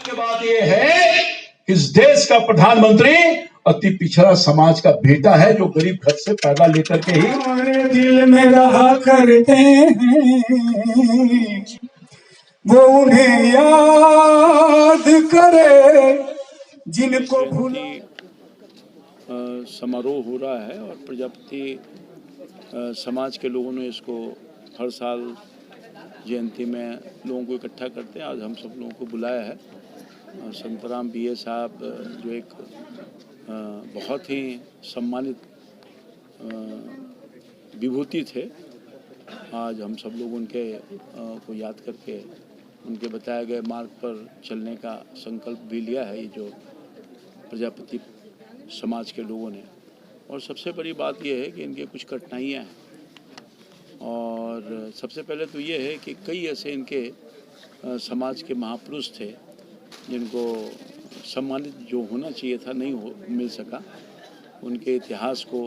की बात यह है कि इस देश का प्रधानमंत्री अति पिछड़ा समाज का बेटा है, जो गरीब घर से पैदा लेकर के ही हमारे दिल में रहा करते हैं, वो उन्हें याद करे जिनको भूला। समारोह हो रहा है और प्रजापति समाज के लोगों ने इसको हर साल जयंती में लोगों को इकट्ठा करते हैं। आज हम सब लोगों को बुलाया है। संतराम बीए साहब जो एक बहुत ही सम्मानित विभूति थे, आज हम सब लोग उनके को याद करके उनके बताए गए मार्ग पर चलने का संकल्प भी लिया है, ये जो प्रजापति समाज के लोगों ने। और सबसे बड़ी बात यह है कि इनके कुछ कठिनाइयाँ हैं, और सबसे पहले तो ये है कि कई ऐसे इनके समाज के महापुरुष थे जिनको सम्मानित जो होना चाहिए था नहीं मिल सका। उनके इतिहास को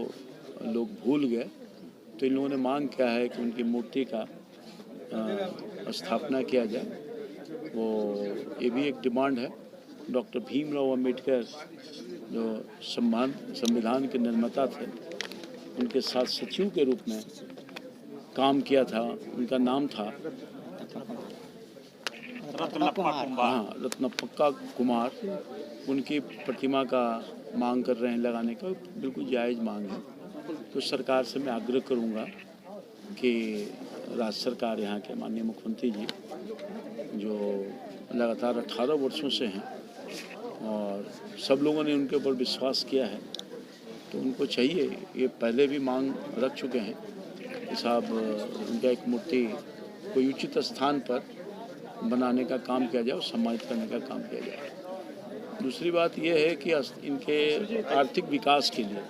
लोग भूल गए, तो इन लोगों ने मांग किया है कि उनकी मूर्ति का स्थापना किया जाए। वो ये भी एक डिमांड है। डॉक्टर भीमराव अंबेडकर जो संविधान के निर्माता थे, उनके साथ सचिव के रूप में काम किया था। उनका नाम था रत्नप्पा कुमार। उनकी प्रतिमा का मांग कर रहे हैं लगाने का, बिल्कुल जायज़ मांग है। तो सरकार से मैं आग्रह करूंगा कि राज्य सरकार, यहाँ के माननीय मुख्यमंत्री जी जो लगातार 18 वर्षों से हैं और सब लोगों ने उनके ऊपर विश्वास किया है, तो उनको चाहिए, ये पहले भी मांग रख चुके हैं कि साहब उनका एक मूर्ति कोई उचित स्थान पर बनाने का काम किया जाए और सम्मानित करने का काम किया जाए। दूसरी बात यह है कि इनके आर्थिक विकास के लिए,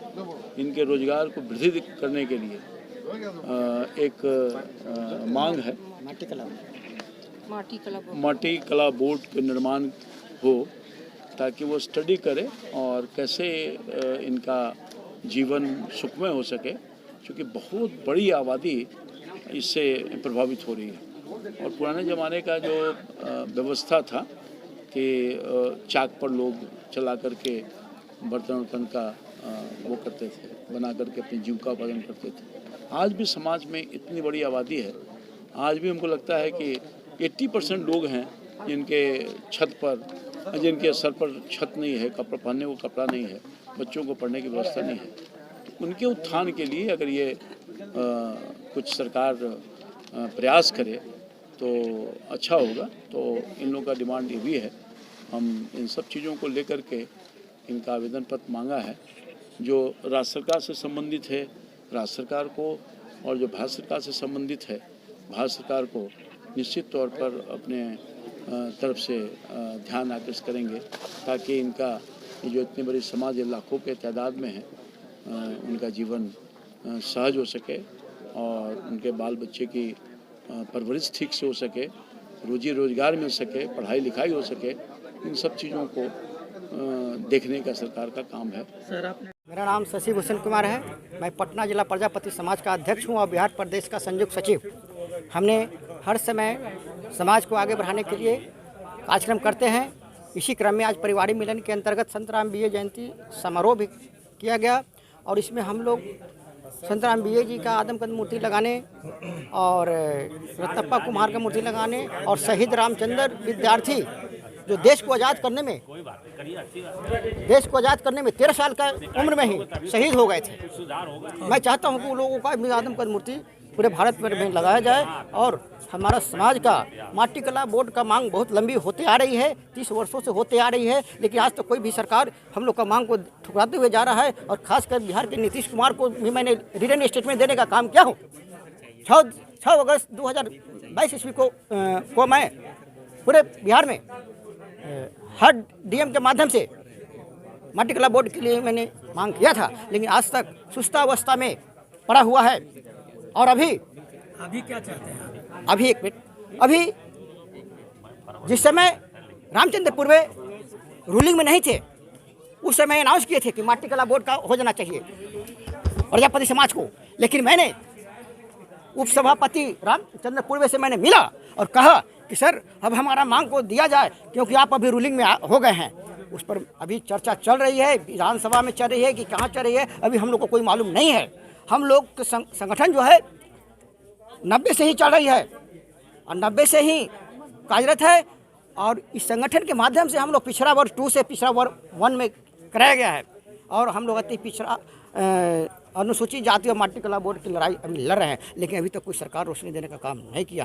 इनके रोजगार को वृद्धि करने के लिए एक मांग है माटी कला बोर्ड के निर्माण हो, ताकि वो स्टडी करे और कैसे इनका जीवन सुखमय हो सके, क्योंकि बहुत बड़ी आबादी इससे प्रभावित हो रही है। और पुराने ज़माने का जो व्यवस्था था कि चाक पर लोग चला करके बर्तन वर्तन का वो करते थे, बना करके अपनी जीविका पालन करते थे। आज भी समाज में इतनी बड़ी आबादी है, आज भी हमको लगता है कि 80% लोग हैं जिनके छत पर, जिनके सर पर छत नहीं है, कपड़ा पहनने को कपड़ा नहीं है, बच्चों को पढ़ने की व्यवस्था नहीं है। तो उनके उत्थान के लिए अगर ये कुछ सरकार प्रयास करे तो अच्छा होगा। तो इन लोगों का डिमांड ये भी है। हम इन सब चीज़ों को लेकर के इनका आवेदन पत्र मांगा है, जो राज्य सरकार से संबंधित है राज्य सरकार को, और जो भारत सरकार से संबंधित है भारत सरकार को निश्चित तौर पर अपने तरफ से ध्यान आकृष्ट करेंगे, ताकि इनका जो इतनी बड़ी समाज लाखों के तादाद में है, उनका जीवन सहज हो सके और उनके बाल बच्चे की परवरिश ठीक से हो सके, रोजी रोजगार मिल सके, पढ़ाई लिखाई हो सके। इन सब चीज़ों को देखने का सरकार का काम है। मेरा नाम शशि भूषण कुमार है। मैं पटना जिला प्रजापति समाज का अध्यक्ष हूँ और बिहार प्रदेश का संयुक्त सचिव। हमने हर समय समाज को आगे बढ़ाने के लिए कार्यक्रम करते हैं। इसी क्रम में आज परिवारी मिलन के अंतर्गत संतराम बीए जयंती समारोह भी किया गया, और इसमें हम लोग संतराम बीए जी का आदमकद मूर्ति लगाने और रत्नप्पा कुमार का मूर्ति लगाने और शहीद रामचंद्र विद्यार्थी जो देश को आज़ाद करने में 13 साल का उम्र में ही शहीद हो गए थे। मैं चाहता हूं कि उन लोगों का भी आदमकद मूर्ति पूरे भारत में लगाया जाए। और हमारा समाज का माटी कला बोर्ड का मांग बहुत लंबी होते आ रही है, 30 वर्षों से होते आ रही है, लेकिन आज तक कोई भी सरकार हम लोग का मांग को ठुकराते हुए जा रहा है। और खासकर बिहार के नीतीश कुमार को भी मैंने रिटर्न स्टेटमेंट देने का काम किया हूँ। 6 अगस्त 2022 ईस्वी को मैं पूरे बिहार में हर डीएम के माध्यम से माटी कला बोर्ड के लिए मैंने मांग किया था, लेकिन आज तक सुस्तावस्था में पड़ा हुआ है। और अभी क्या चाहते हैं? अभी एक मिनट, अभी जिस समय रामचंद्र पूर्वे रूलिंग में नहीं थे, उस समय अनाउंस किए थे कि माटी कला बोर्ड का हो जाना चाहिए प्रजापति समाज को। लेकिन मैंने उपसभापति रामचंद्र पूर्वे से मैंने मिला और कहा कि सर अब हमारा मांग को दिया जाए, क्योंकि आप अभी रूलिंग में हो गए हैं। उस पर अभी चर्चा चल रही है, विधानसभा में चल रही है कि कहाँ चल रही है, अभी हम लोग को कोई मालूम नहीं है। हम लोग के संगठन जो है 90 से ही चल रही है और 90 से ही कार्यरत है, और इस संगठन के माध्यम से हम लोग पिछड़ा वर्ग 2 से पिछड़ा वर्ग 1 में कराया गया है, और हम लोग अति पिछड़ा अनुसूचित जाति और माटी कला बोर्ड की लड़ाई अभी लड़ रहे हैं, लेकिन अभी तक कोई सरकार रोशनी देने का काम नहीं किया है।